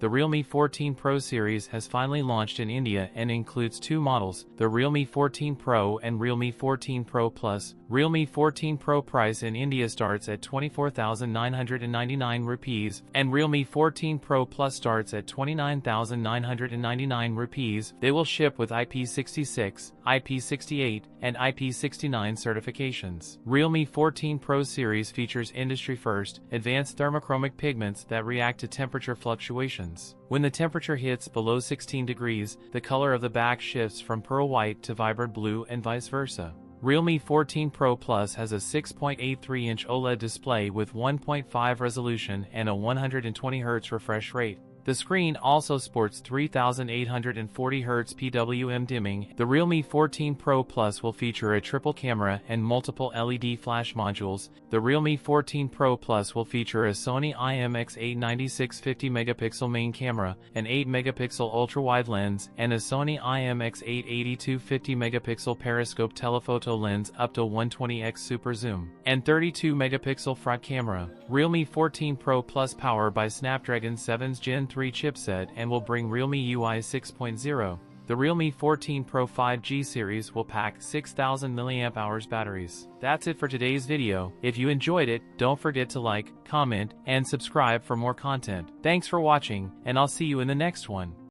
The Realme 14 Pro series has finally launched in India and includes two models, the Realme 14 Pro and Realme 14 Pro Plus. Realme 14 Pro price in India starts at 24,999 rupees, and Realme 14 Pro Plus starts at 29,999 rupees. They will ship with IP66, IP68, and IP69 certifications. Realme 14 Pro series features industry-first, advanced thermochromic pigments that react to temperature fluctuations. When the temperature hits below 16 degrees, the color of the back shifts from pearl white to vibrant blue and vice versa. Realme 14 Pro Plus has a 6.83-inch OLED display with 1.5 resolution and a 120Hz refresh rate. The screen also sports 3840Hz PWM dimming. The Realme 14 Pro Plus will feature a triple camera and multiple LED flash modules. The Realme 14 Pro Plus will feature a Sony IMX8 9650 megapixel main camera, an 8 megapixel ultra-wide lens, and a Sony IMX8 8250 megapixel periscope telephoto lens up to 120x super zoom, and 32 megapixel front camera. Realme 14 Pro Plus powered by Snapdragon 7's Gen 3 chipset and will bring Realme UI 6.0. The Realme 14 Pro 5G series will pack 6,000 mAh batteries. That's it for today's video. If you enjoyed it, don't forget to like, comment, and subscribe for more content. Thanks for watching, and I'll see you in the next one.